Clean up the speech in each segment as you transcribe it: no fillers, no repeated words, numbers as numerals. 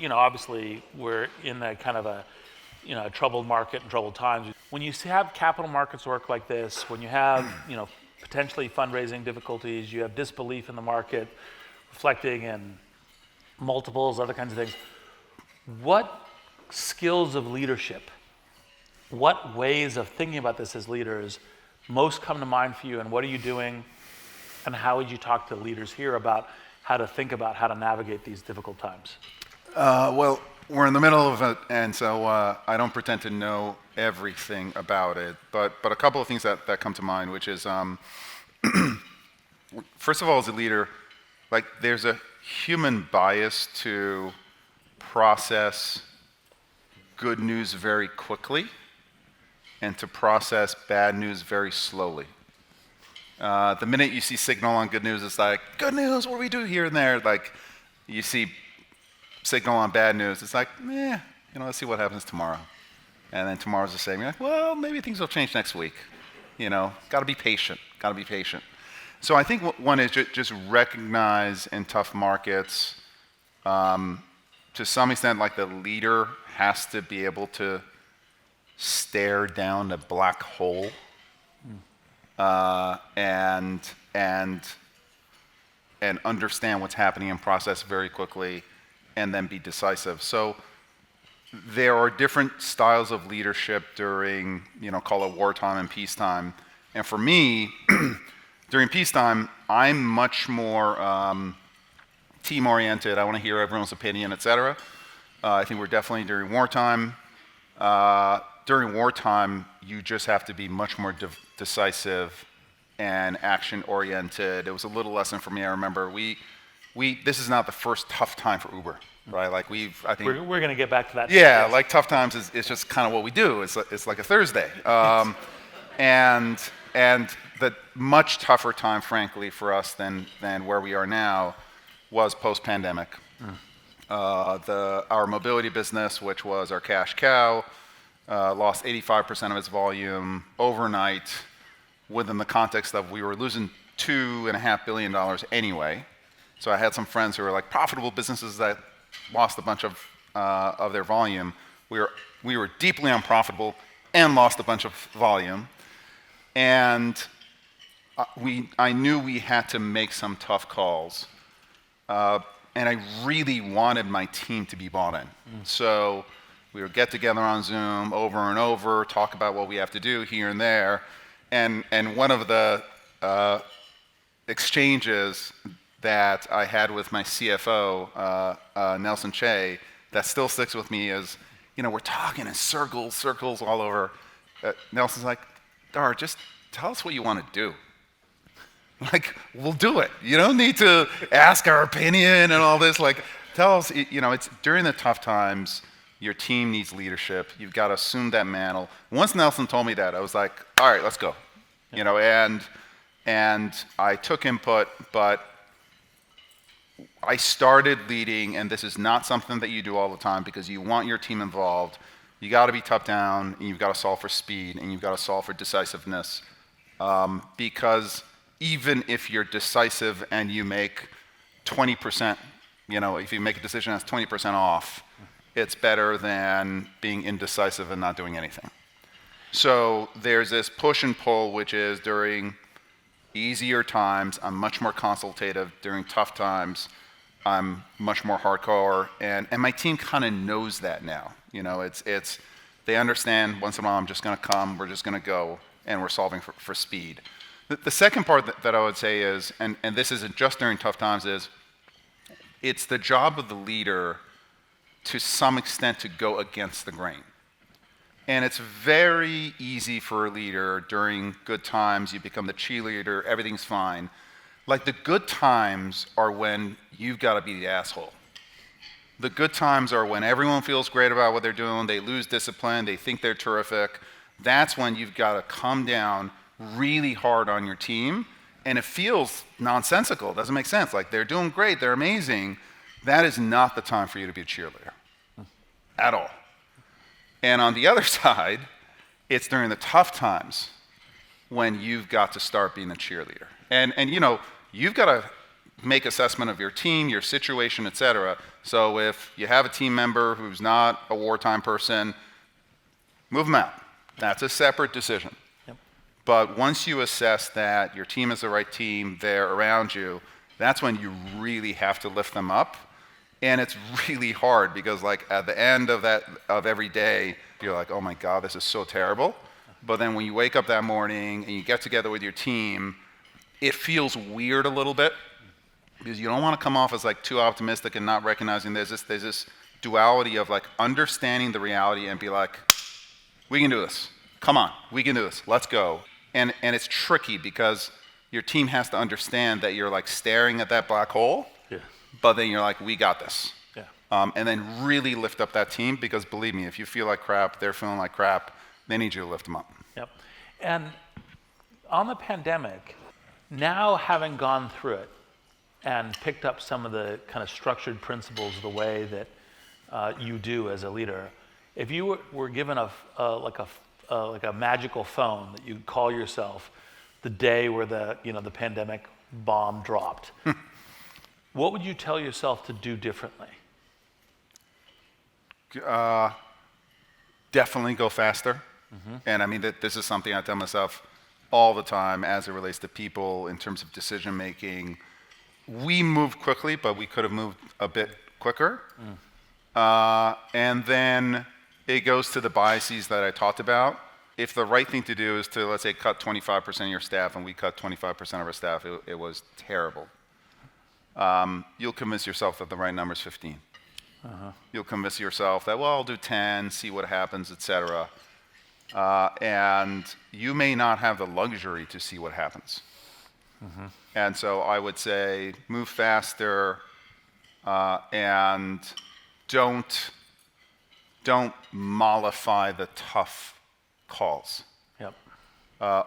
obviously we're in a kind of a troubled market and troubled times. When you have capital markets work like this, when you have potentially fundraising difficulties, you have disbelief in the market reflecting in multiples, other kinds of things. What skills of leadership, what ways of thinking about this as leaders most come to mind for you, and what are you doing, and how would you talk to leaders here about how to think about how to navigate these difficult times? Well, we're in the middle of it, and so I don't pretend to know everything about it, but a couple of things that come to mind, which is, first of all, as a leader, there's a human bias to process good news very quickly and to process bad news very slowly. The minute you see signal on good news, it's like, good news, what do we do here and there? You see signal on bad news, it's like, let's see what happens tomorrow. And then tomorrow's the same. You're like, well, maybe things will change next week. Got to be patient. So I think one is just recognize in tough markets, to some extent, the leader has to be able to stare down the black hole and understand what's happening and process very quickly, and then be decisive. So there are different styles of leadership during, call it wartime and peacetime. And for me, during peacetime, I'm much more team-oriented. I want to hear everyone's opinion, et cetera. I think we're definitely during wartime. During wartime, you just have to be much more decisive and action-oriented. It was a little lesson for me. I remember this is not the first tough time for Uber, right? I think we're going to get back to that. Yeah, tough times is just kind of what we do. It's like a Thursday, and the much tougher time, frankly, for us than where we are now was post-pandemic. Our mobility business, which was our cash cow, lost 85% of its volume overnight, within the context of we were losing $2.5 billion anyway. So I had some friends who were profitable businesses that lost a bunch of their volume. We were deeply unprofitable and lost a bunch of volume. And I knew we had to make some tough calls. And I really wanted my team to be bought in. So we would get together on Zoom over and over, talk about what we have to do here and there. And one of the exchanges that I had with my CFO, Nelson Che, that still sticks with me is, we're talking in circles all over. Nelson's like, Dara, just tell us what you want to do. We'll do it. You don't need to ask our opinion and all this. Tell us, it's during the tough times, your team needs leadership. You've got to assume that mantle. Once Nelson told me that, I was like, all right, let's go. And I took input, but I started leading, and this is not something that you do all the time because you want your team involved. You got to be top down, and you've got to solve for speed, and you've got to solve for decisiveness. Because even if you're decisive and you make 20%, if you make a decision that's 20% off, it's better than being indecisive and not doing anything. So there's this push and pull, which is during easier times, I'm much more consultative. During tough times, I'm much more hardcore. And my team kind of knows that now. They understand once in a while I'm just going to come, we're just going to go, and we're solving for speed. The second part that I would say is, and this isn't just during tough times, is it's the job of the leader to some extent to go against the grain. And it's very easy for a leader during good times, you become the cheerleader, everything's fine. The good times are when you've got to be the asshole. The good times are when everyone feels great about what they're doing, they lose discipline, they think they're terrific. That's when you've got to come down really hard on your team, and it feels nonsensical, it doesn't make sense. They're doing great, they're amazing. That is not the time for you to be a cheerleader at all. And on the other side, it's during the tough times when you've got to start being a cheerleader. And you've got to make assessment of your team, your situation, et cetera. So if you have a team member who's not a wartime person, move them out. That's a separate decision. Yep. But once you assess that your team is the right team, they're around you, that's when you really have to lift them up. And it's really hard because like at the end of every day, you're like, oh my God, this is so terrible. But then when you wake up that morning and you get together with your team, it feels weird a little bit because you don't want to come off as like too optimistic and not recognizing there's this duality of like understanding the reality and be like, we can do this. Come on, we can do this. Let's go. And it's tricky because your team has to understand that you're like staring at that black hole, but then you're like, we got this. Yeah. And then really lift up that team because believe me, if you feel like crap, they're feeling like crap, they need you to lift them up. Yep. And on the pandemic, now having gone through it and picked up some of the kind of structured principles the way that you do as a leader, if you were given like a magical phone that you'd call yourself the day where the pandemic bomb dropped, what would you tell yourself to do differently? Definitely go faster. Mm-hmm. And I mean, this is something I tell myself all the time as it relates to people in terms of decision making. We moved quickly, but we could have moved a bit quicker. And then it goes to the biases that I talked about. If the right thing to do is to, let's say, cut 25% of your staff, and we cut 25% of our staff, it was terrible. You'll convince yourself that the right number is 15. You'll convince yourself that, well, I'll do 10, see what happens, etc. And you may not have the luxury to see what happens. And so I would say move faster and don't mollify the tough calls. Yep.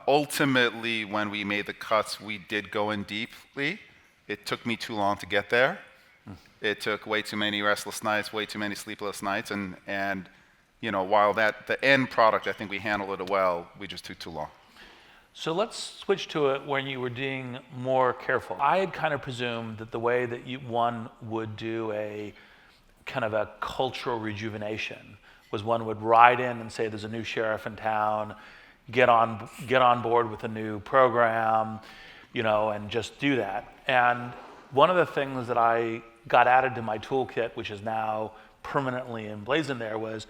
Ultimately, when we made the cuts, we did go in deeply. It took me too long to get there. It took way too many restless nights, way too many sleepless nights, and while the end product, I think we handled it well, we just took too long. So let's switch to it when you were being more careful. I had kind of presumed that the way that one would do a kind of a cultural rejuvenation was one would ride in and say there's a new sheriff in town, get on board with a new program, and just do that. And one of the things that I got added to my toolkit, which is now permanently emblazoned there, was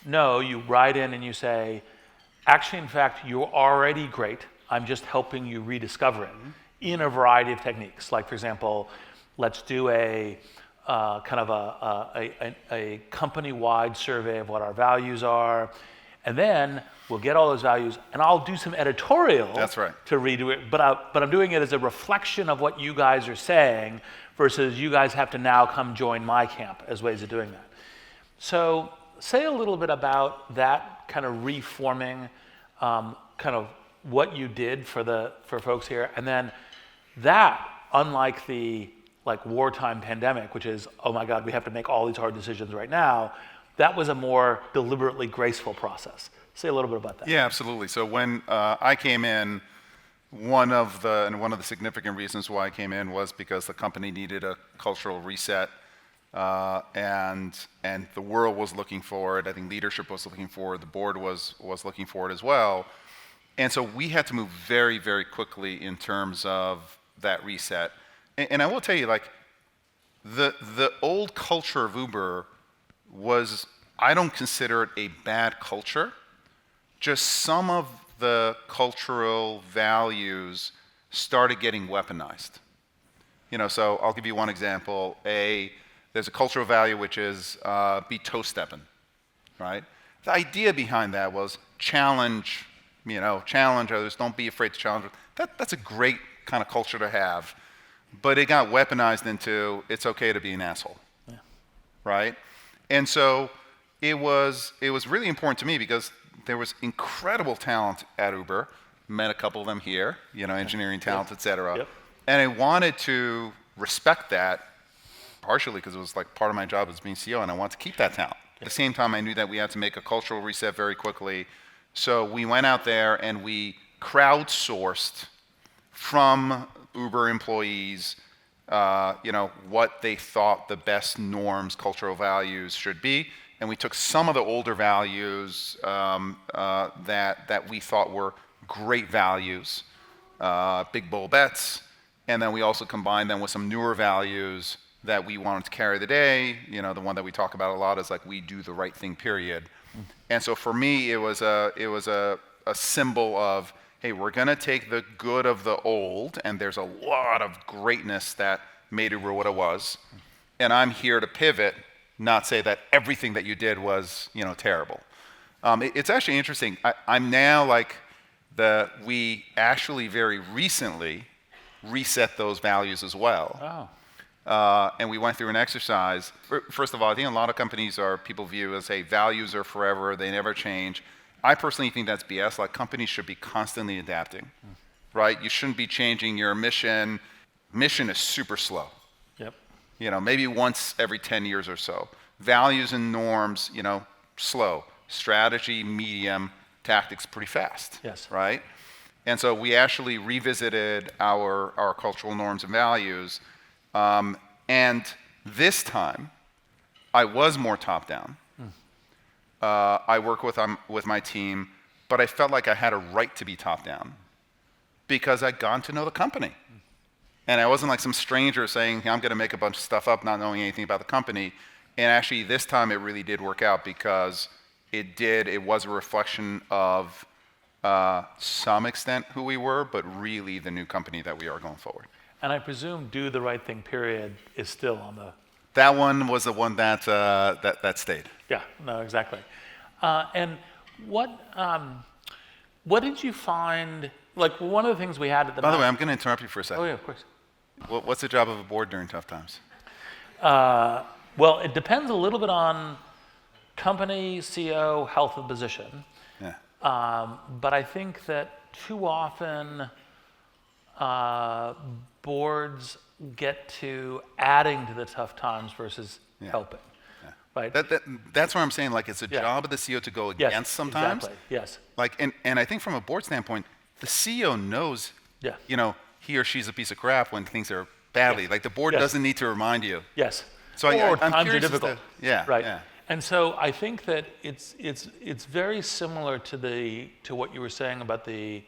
no, you ride in and you say, actually, in fact, you're already great. I'm just helping you rediscover it in a variety of techniques. Like, for example, let's do a kind of a company-wide survey of what our values are, and then we'll get all those values, and I'll do some editorial. That's right. To redo it. But I'm doing it as a reflection of what you guys are saying, versus you guys have to now come join my camp as ways of doing that. So say a little bit about that kind of reforming, kind of what you did for folks here, and then that, unlike the wartime pandemic, which is, oh my God, we have to make all these hard decisions right now, that was a more deliberately graceful process. Say a little bit about that. Yeah, absolutely. So when I came in, one of the significant reasons why I came in was because the company needed a cultural reset, and the world was looking for it. I think leadership was looking for it. The board was looking for it as well. And so we had to move very, very quickly in terms of that reset. And I will tell you, the old culture of Uber was, I don't consider it a bad culture. Just some of the cultural values started getting weaponized. So I'll give you one example. There's a cultural value which is be toe-stepping, right? The idea behind that was challenge others, don't be afraid to challenge. That's a great kind of culture to have. But it got weaponized into it's okay to be an asshole, right? And so it was really important to me because there was incredible talent at Uber. Met a couple of them here, engineering talent, et cetera. Yep. And I wanted to respect that, partially because it was part of my job as being CEO, and I wanted to keep that talent. At the same time, I knew that we had to make a cultural reset very quickly. So we went out there and we crowdsourced from Uber employees what they thought the best norms, cultural values should be. And we took some of the older values that we thought were great values, big bold bets, and then we also combined them with some newer values that we wanted to carry the day. The one that we talk about a lot is like, we do the right thing, period. And so for me, it was a symbol of, hey, we're going to take the good of the old, and there's a lot of greatness that made it what it was, and I'm here to pivot, not say that everything that you did was, terrible. It's actually interesting. I'm now like, we actually very recently reset those values as well. Oh. And we went through an exercise. First of all, I think a lot of companies people view as, hey, values are forever, they never change. I personally think that's BS. Like, companies should be constantly adapting, right? You shouldn't be changing your mission. Mission is super slow. Yep. Maybe once every 10 years or so. Values and norms, slow. Strategy, medium. Tactics, pretty fast. Yes. Right? And so we actually revisited our cultural norms and values. And this time, I was more top-down. I work with my team, but I felt like I had a right to be top-down because I'd gotten to know the company. And I wasn't like some stranger saying, hey, I'm going to make a bunch of stuff up, not knowing anything about the company. And actually, this time it really did work out because it was a reflection of some extent who we were, but really the new company that we are going forward. And I presume do the right thing, period, is still on the... That one was the one that stayed. Yeah, no, exactly. And what did you find, like one of the things we had at the... By the way, I'm going to interrupt you for a second. Oh yeah, of course. What's the job of a board during tough times? Well, it depends a little bit on company, CEO, health of position. Yeah. But I think that too often boards get to adding to the tough times versus helping. Yeah. Right? That's where I'm saying, like, it's a job of the CEO to go against sometimes. Exactly. Yes. Like, and I think from a board standpoint, the CEO knows, Yeah. He or she's a piece of crap when things are badly. Yes. Like, the board doesn't need to remind you. Yes. So or I'm times are curious as difficult. yeah. Right. Yeah. And so I think that it's very similar to what you were saying about the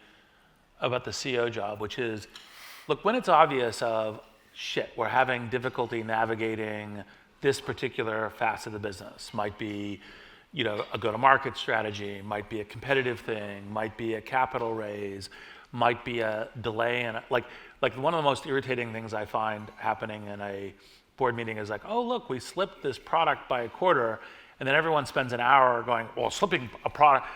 CEO job, which is, look, when it's obvious of shit, we're having difficulty navigating this particular facet of the business. Might be, a go-to-market strategy, might be a competitive thing, might be a capital raise, might be a delay in like one of the most irritating things I find happening in a board meeting is like, oh look, we slipped this product by a quarter, and then everyone spends an hour going, well, slipping a product,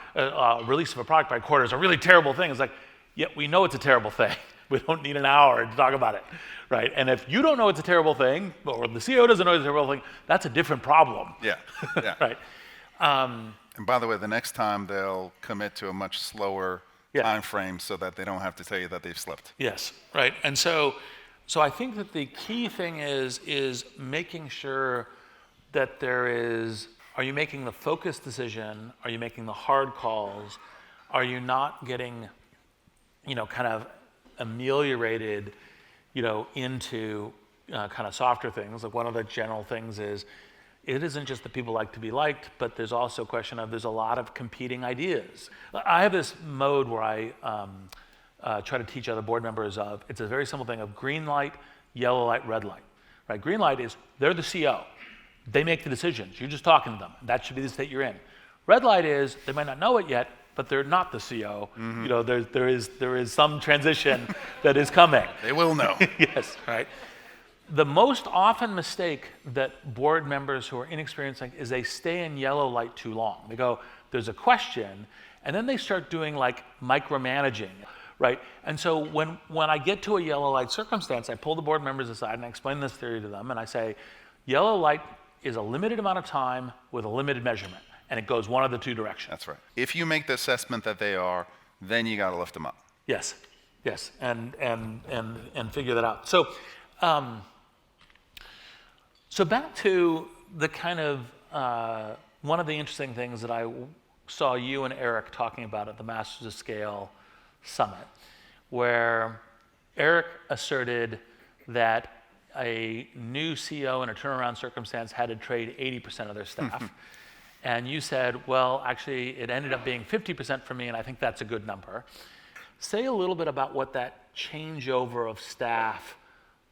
release of a product by a quarter is a really terrible thing. It's like, yeah, we know it's a terrible thing. We don't need an hour to talk about it, right? And if you don't know it's a terrible thing, or the CEO doesn't know it's a terrible thing, that's a different problem. Yeah. Yeah. Right. And by the way, the next time they'll commit to a much slower time frame so that they don't have to tell you that they've slipped. Yes, right. And so I think that the key thing is making sure that are you making the focused decision? Are you making the hard calls? Are you not getting, kind of ameliorated, into kind of softer things? Like one of the general things is, it isn't just that people like to be liked, but there's also a question of there's a lot of competing ideas. I have this mode where I try to teach other board members of, it's a very simple thing of green light, yellow light, red light. Right? Green light is they're the CEO. They make the decisions. You're just talking to them. That should be the state you're in. Red light is they might not know it yet, but they're not the CEO. Mm-hmm. There is some transition that is coming. They will know. Yes, right. The most often mistake that board members who are inexperienced make is they stay in yellow light too long. They go, there's a question, and then they start doing like micromanaging, right? And so when I get to a yellow light circumstance, I pull the board members aside and I explain this theory to them, and I say, yellow light is a limited amount of time with a limited measurement, and it goes one of the two directions. That's right. If you make the assessment that they are, then you got to lift them up. Yes, and figure that out. So back to the kind of, one of the interesting things that I saw you and Eric talking about at the Masters of Scale Summit, where Eric asserted that a new CEO in a turnaround circumstance had to trade 80% of their staff. And you said, well, actually, it ended up being 50% for me, and I think that's a good number. Say a little bit about what that changeover of staff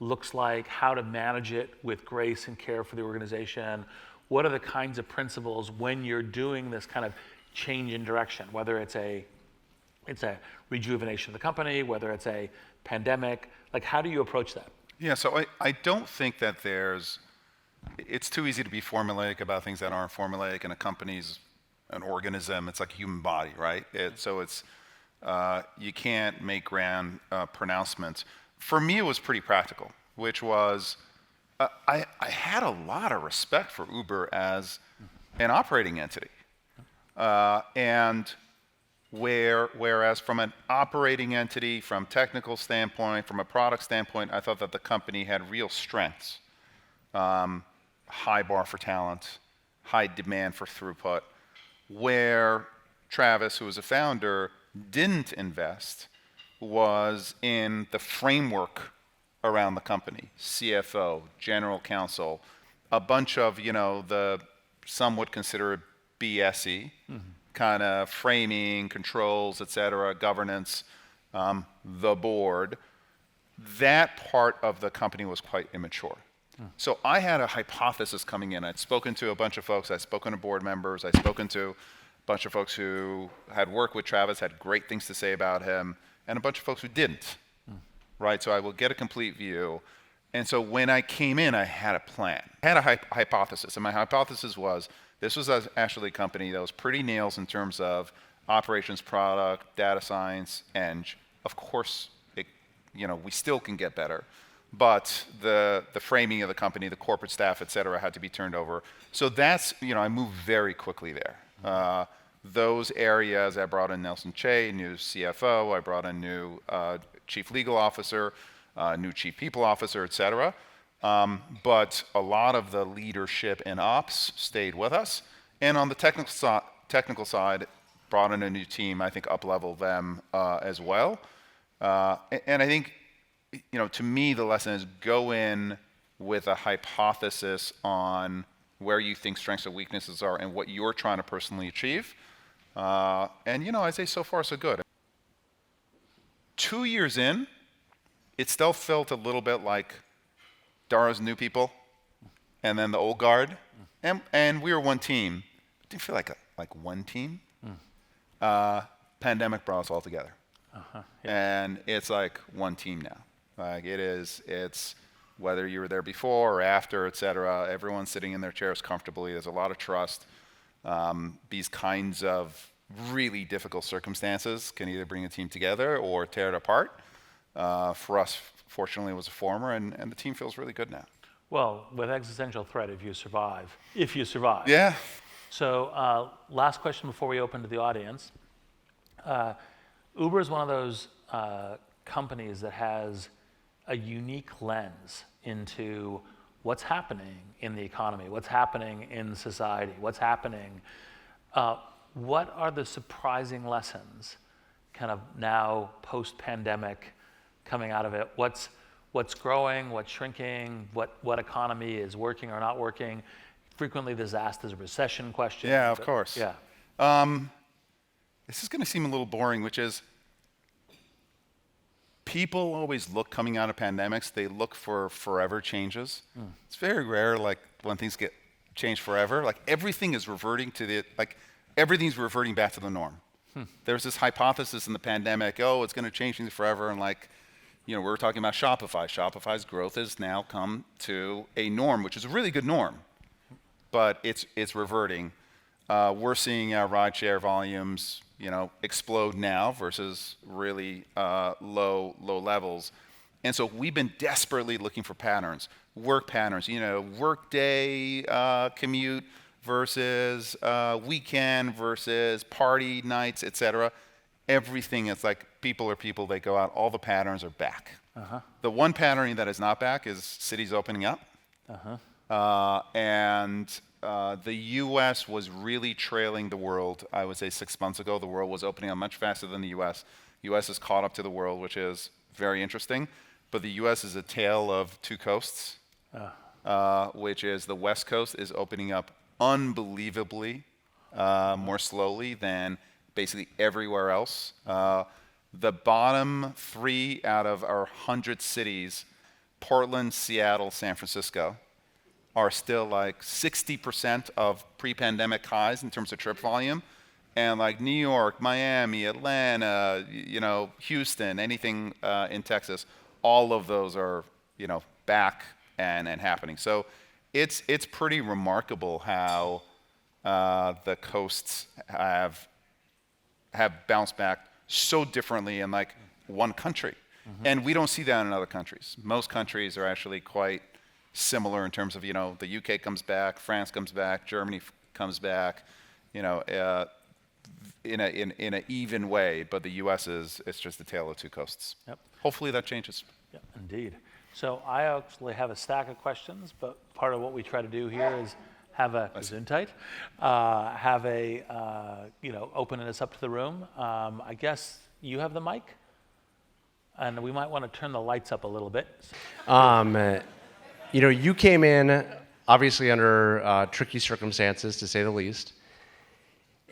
looks like, how to manage it with grace and care for the organization. What are the kinds of principles when you're doing this kind of change in direction, whether it's a rejuvenation of the company, whether it's a pandemic, like how do you approach that? Yeah, so I don't think that it's too easy to be formulaic about things that aren't formulaic, and a company's an organism, it's like a human body, right? You can't make grand pronouncements. For me, it was pretty practical, which was, I had a lot of respect for Uber as an operating entity. Whereas from an operating entity, from technical standpoint, from a product standpoint, I thought that the company had real strengths. High bar for talent, high demand for throughput. Where Travis, who was a founder, didn't invest was in the framework around the company. CFO, general counsel, a bunch of, some would consider BSE, kind of framing, controls, et cetera, governance, the board. That part of the company was quite immature. So I had a hypothesis coming in. I'd spoken to a bunch of folks. I'd spoken to board members. I'd spoken to a bunch of folks who had worked with Travis, had great things to say about him, and a bunch of folks who didn't, right? So I will get a complete view. And so when I came in, I had a plan. I had a hypothesis, and my hypothesis was this was actually a company that was pretty nails in terms of operations, product, data science, and of course, we still can get better. But the framing of the company, the corporate staff, et cetera, had to be turned over. So that's, I moved very quickly there. Those areas, I brought in Nelson Che, new CFO. I brought in new chief legal officer, new chief people officer, et cetera. But a lot of the leadership and ops stayed with us. And on the technical side, brought in a new team, I think up-leveled them as well. And I think, to me, the lesson is go in with a hypothesis on where you think strengths and weaknesses are and what you're trying to personally achieve. And, I'd say so far so good. 2 years in, it still felt a little bit like Dara's new people and then the old guard. And we were one team. It didn't feel like one team. Pandemic brought us all together. Yeah. And it's like one team now. Like it's whether you were there before or after, et cetera, everyone's sitting in their chairs comfortably. There's a lot of trust. These kinds of really difficult circumstances can either bring a team together or tear it apart. For us, fortunately, it was a former, and the team feels really good now. Well, with existential threat, if you survive. Yeah. So last question before we open to the audience. Uber is one of those companies that has a unique lens into what's happening in the economy, what's happening in society, what's happening. What are the surprising lessons kind of now post-pandemic coming out of it? What's growing, what's shrinking, what economy is working or not working? Frequently this is asked as a recession question. Yeah, of course. Yeah. This is going to seem a little boring, which is people always look coming out of pandemics, they look for forever changes. It's very rare, like when things get changed forever, like everything is reverting everything's reverting back to the norm. There's this hypothesis in the pandemic, it's going to change things forever. And we were talking about Shopify. Shopify's growth has now come to a norm, which is a really good norm, but it's reverting. We're seeing our rideshare volumes, explode now versus really low levels. And so we've been desperately looking for patterns, work patterns, work day commute versus weekend versus party nights, et cetera. Everything is like people are people, they go out, all the patterns are back. The one pattern that is not back is cities opening up. The U.S. was really trailing the world, I would say 6 months ago. The world was opening up much faster than the U.S. U.S. has caught up to the world, which is very interesting. but the U.S. is a tale of two coasts, which is the West Coast is opening up unbelievably more slowly than basically everywhere else. The bottom 3 out of our 100 cities, Portland, Seattle, San Francisco, are still like 60% of pre-pandemic highs in terms of trip volume. And like New York, Miami, Atlanta, Houston, anything in Texas, all of those are, back and happening. So it's pretty remarkable how the coasts have bounced back so differently in like one country. And we don't see that in other countries. Most countries are actually quite similar in terms of, the UK comes back, France comes back, Germany comes back, in an even way, but the U.S. it's just a tale of two coasts. Yep. Hopefully that changes. Yeah, indeed. So I actually have a stack of questions, but part of what we try to do here is have a Gesundheit, opening this up to the room. I guess you have the mic, and we might want to turn the lights up a little bit. You came in obviously under tricky circumstances, to say the least,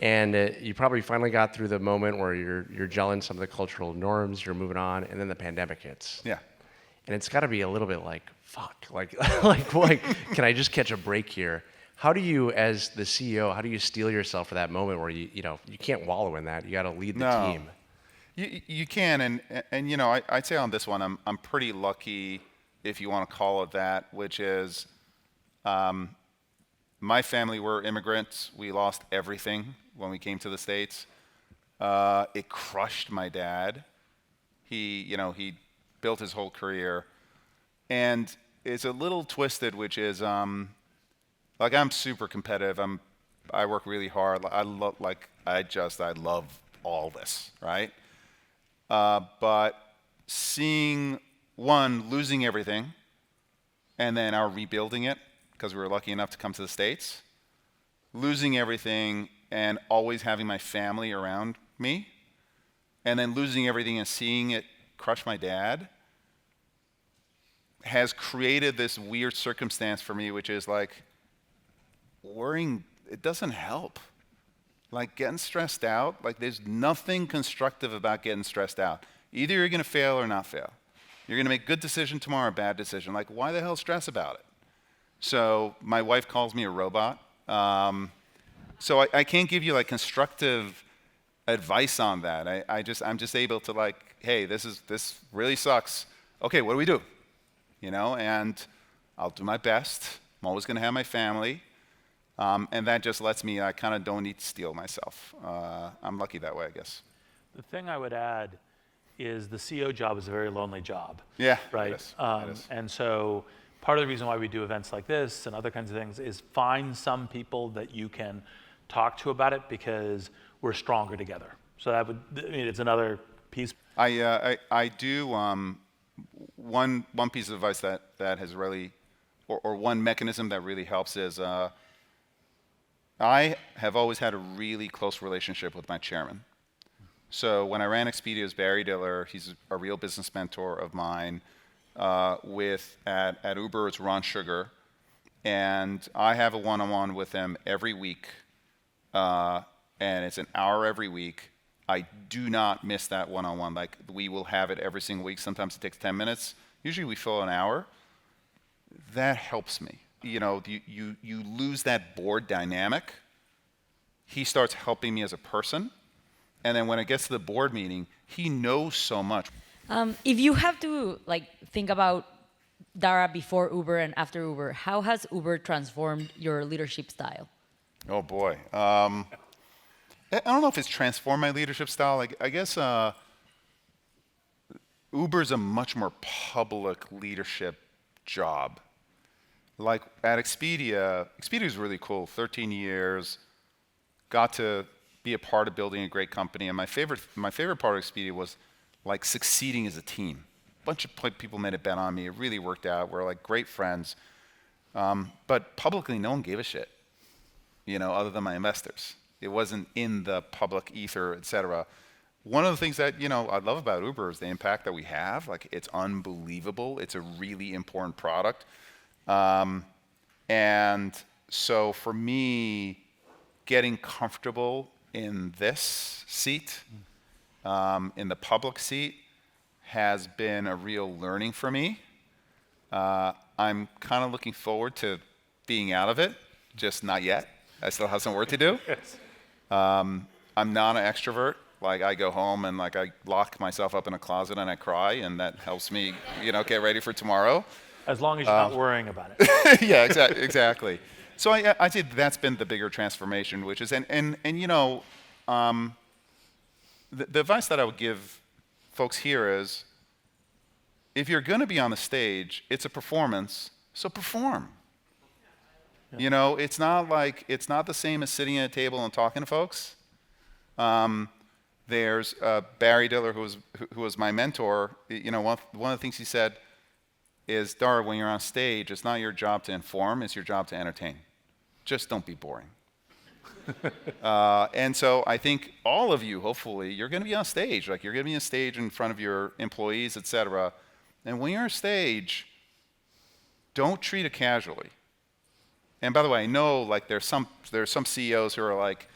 and you probably finally got through the moment where you're gelling some of the cultural norms, you're moving on, and then the pandemic hits. Yeah. And it's got to be a little bit like, fuck, like, can I just catch a break here? How do you, as the CEO, how do you steel yourself for that moment where you can't wallow in that? You got to lead the team. You can, and I'd say on this one, I'm pretty lucky, if you want to call it that, which is, my family were immigrants. We lost everything when we came to the States. It crushed my dad. He built his whole career, and it's a little twisted, which is, I'm super competitive. I work really hard. I love all this, right? But seeing losing everything, and then our rebuilding it, because we were lucky enough to come to the States, losing everything and always having my family around me, and then losing everything and seeing it crush my dad, has created this weird circumstance for me, which is like, worrying, it doesn't help. Like getting stressed out, like there's nothing constructive about getting stressed out. Either you're going to fail or not fail. You're going to make a good decision tomorrow, a bad decision. Like, why the hell stress about it? So my wife calls me a robot. So I can't give you like constructive advice on that. I'm just able to like, hey, this really sucks. Okay, what do we do? And I'll do my best. I'm always going to have my family. And that just lets me, I kind of don't need to steel myself. I'm lucky that way, I guess. The thing I would add is the CEO job is a very lonely job. Yeah, right. It is. And so part of the reason why we do events like this and other kinds of things is find some people that you can talk to about it, because we're stronger together. So it's another piece. I do, one piece of advice that has really, or one mechanism that really helps is, I have always had a really close relationship with my chairman. So when I ran Expedia, it was Barry Diller. He's a real business mentor of mine. At Uber, it's Ron Sugar. And I have a one-on-one with him every week. And it's an hour every week. I do not miss that one-on-one. Like, we will have it every single week. Sometimes it takes 10 minutes. Usually we fill an hour. That helps me. You lose that board dynamic. He starts helping me as a person. And then when it gets to the board meeting, he knows so much. If you have to think about Dara before Uber and after Uber, how has Uber transformed your leadership style? Oh boy. I don't know if it's transformed my leadership style. I guess Uber's a much more public leadership job. Like at Expedia is really cool. 13 years, got to be a part of building a great company. And my favorite part of Expedia was like succeeding as a team. A bunch of people made a bet on me. It really worked out. We're like great friends. But publicly, no one gave a shit, other than my investors. It wasn't in the public ether, et cetera. one of the things that, I love about Uber is the impact that we have. Like, it's unbelievable. It's a really important product. And so for me, getting comfortable in this seat, in the public seat, has been a real learning for me. I'm kind of looking forward to being out of it, just not yet. I still have some work to do. Yes. I'm not an extrovert. Like, I go home and like I lock myself up in a closet and I cry, and that helps me, get ready for tomorrow. As long as you're not worrying about it. Yeah, exactly. So I'd say that's been the bigger transformation, which is, the advice that I would give folks here is, if you're going to be on the stage, it's a performance, so perform. Yeah. It's not the same as sitting at a table and talking to folks. There's Barry Diller, who was my mentor. One of the things he said is, Dara, when you're on stage, it's not your job to inform, it's your job to entertain. Just don't be boring. And so I think all of you, hopefully, you're going to be on stage. Like, you're going to be on stage in front of your employees, et cetera. And when you're on stage, don't treat it casually. And by the way, I know like there's some CEOs who are like,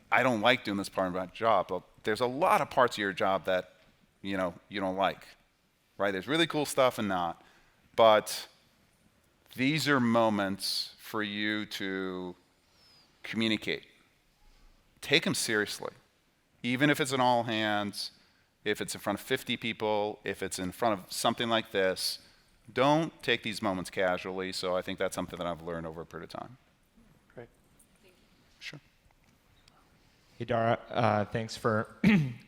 I don't like doing this part of my job. But there's a lot of parts of your job that, you don't like, right? There's really cool stuff and not. But these are moments for you to communicate. Take them seriously. Even if it's an all hands, if it's in front of 50 people, if it's in front of something like this, don't take these moments casually. So I think that's something that I've learned over a period of time. Great. Sure. Hey, Dara, thanks for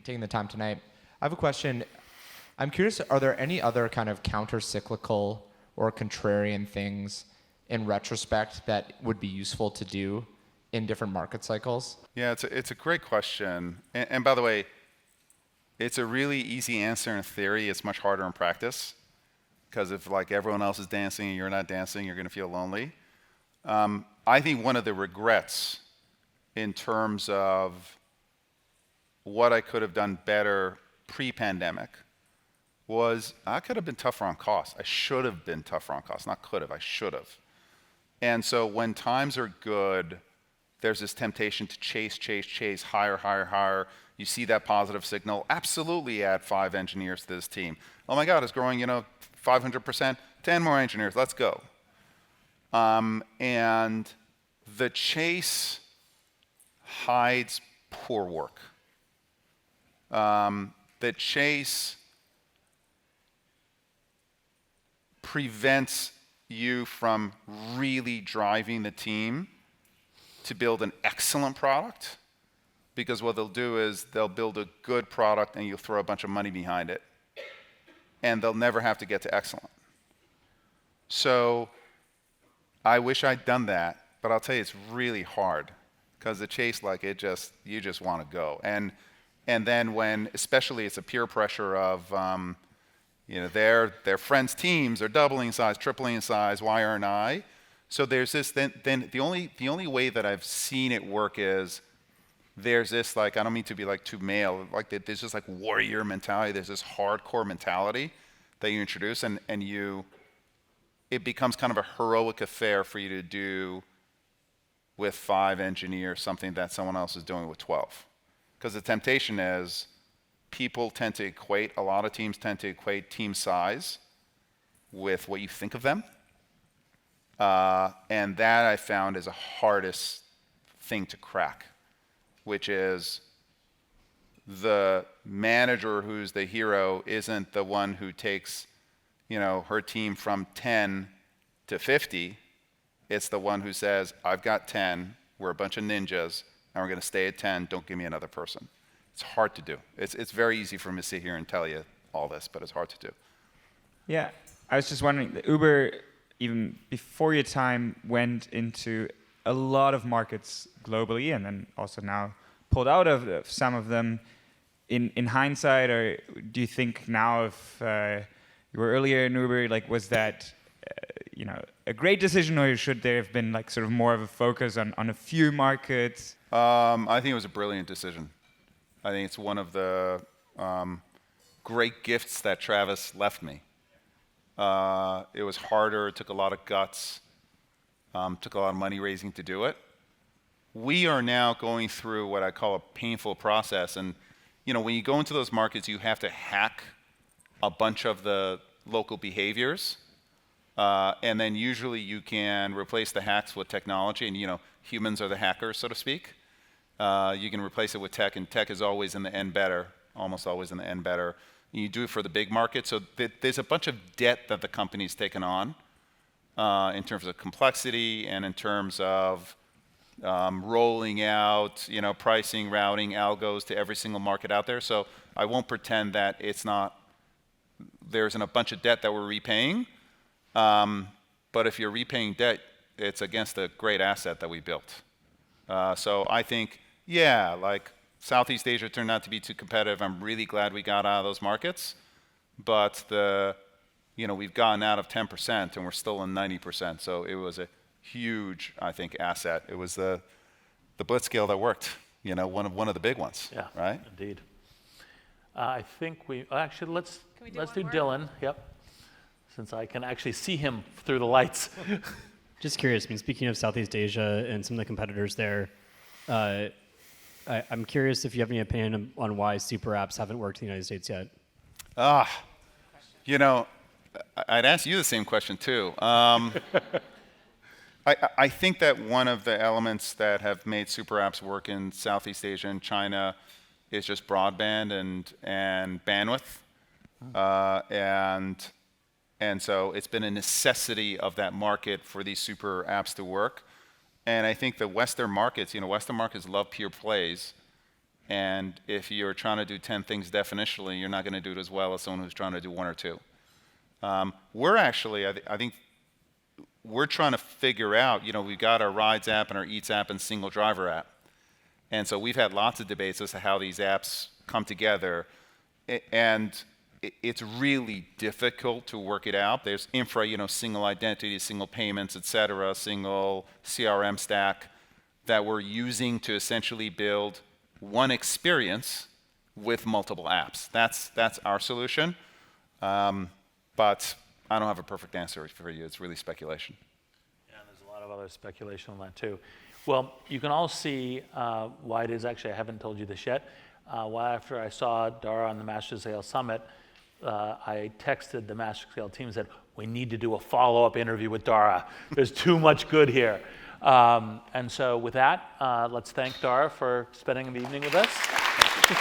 taking the time tonight. I have a question. I'm curious, are there any other kind of counter-cyclical or contrarian things in retrospect that would be useful to do in different market cycles? Yeah, it's a great question. And by the way, it's a really easy answer in theory. It's much harder in practice. Because if like everyone else is dancing and you're not dancing, you're going to feel lonely. I think one of the regrets in terms of what I could have done better pre-pandemic was I could have been tougher on costs. I should have been tougher on costs. Not could have, I should have. And so when times are good, there's this temptation to chase, hire. You see that positive signal. Absolutely add 5 engineers to this team. Oh my God, it's growing, 500%. 10 more engineers, let's go. And the chase hides poor work. The chase prevents you from really driving the team to build an excellent product, because what they'll do is they'll build a good product and you'll throw a bunch of money behind it, and they'll never have to get to excellent. So I wish I'd done that, but I'll tell you, it's really hard, because the chase, like, you just want to go. And then when, especially it's a peer pressure of, their friends' teams are doubling in size, tripling in size, why aren't I? So there's this, then the only way that I've seen it work is there's this, like, I don't mean to be like too male, like there's this like warrior mentality, there's this hardcore mentality that you introduce, and it becomes kind of a heroic affair for you to do with 5 engineers something that someone else is doing with 12. Because the temptation is people tend to equate, a lot of teams tend to equate team size with what you think of them. And that I found is the hardest thing to crack, which is the manager who's the hero isn't the one who takes, her team from 10 to 50. It's the one who says, I've got 10, we're a bunch of ninjas, and we're going to stay at 10, don't give me another person. It's hard to do. It's very easy for me to sit here and tell you all this, but it's hard to do. Yeah, I was just wondering, Uber, even before your time, went into a lot of markets globally, and then also now pulled out of some of them. In hindsight, or do you think now, if you were earlier in Uber, like, was that a great decision, or should there have been like sort of more of a focus on a few markets? I think it was a brilliant decision. I think it's one of the great gifts that Travis left me. It was harder, it took a lot of guts, took a lot of money raising to do it. We are now going through what I call a painful process. And, you know, when you go into those markets, you have to hack a bunch of the local behaviors. And then usually you can replace the hacks with technology. And, you know, humans are the hackers, so to speak. You can replace it with tech, and tech is always in the end better, almost always in the end better. You do it for the big market. So there's a bunch of debt that the company's taken on in terms of complexity and in terms of rolling out, you know, pricing, routing, algos to every single market out there. So I won't pretend that it's not, there isn't a bunch of debt that we're repaying. But if you're repaying debt, it's against a great asset that we built. So I think, yeah, like Southeast Asia turned out to be too competitive. I'm really glad we got out of those markets. But you know, we've gotten out of 10% and we're still in 90%. So it was a huge, I think, asset. It was the blitzscale that worked, you know, one of the big ones. Yeah, right? Indeed. I think actually let's do do one more? Dylan. Yep. Since I can actually see him through the lights. Just curious, I mean, speaking of Southeast Asia and some of the competitors there, I'm curious if you have any opinion on why super apps haven't worked in the United States yet. You know, I'd ask you the same question too. I think that one of the elements that have made super apps work in Southeast Asia and China is just broadband and bandwidth. And so it's been a necessity of that market for these super apps to work. And I think the Western markets, you know, Western markets love pure plays. And if you're trying to do 10 things definitionally, you're not going to do it as well as someone who's trying to do one or two. We're actually, I think, we're trying to figure out, you know, we've got our Rides app and our Eats app and single driver app. And so we've had lots of debates as to how these apps come together. And it's really difficult to work it out. There's infra, you know, single identity, single payments, et cetera, single CRM stack that we're using to essentially build one experience with multiple apps. That's our solution. But I don't have a perfect answer for you. It's really speculation. Yeah, there's a lot of other speculation on that too. Well, you can all see why it is. Actually, I haven't told you this yet. After I saw Dara on the Master Scale Summit, I texted the Master Scale team and said, we need to do a follow-up interview with Dara. There's too much good here. And so with that, let's thank Dara for spending the evening with us. Thank you.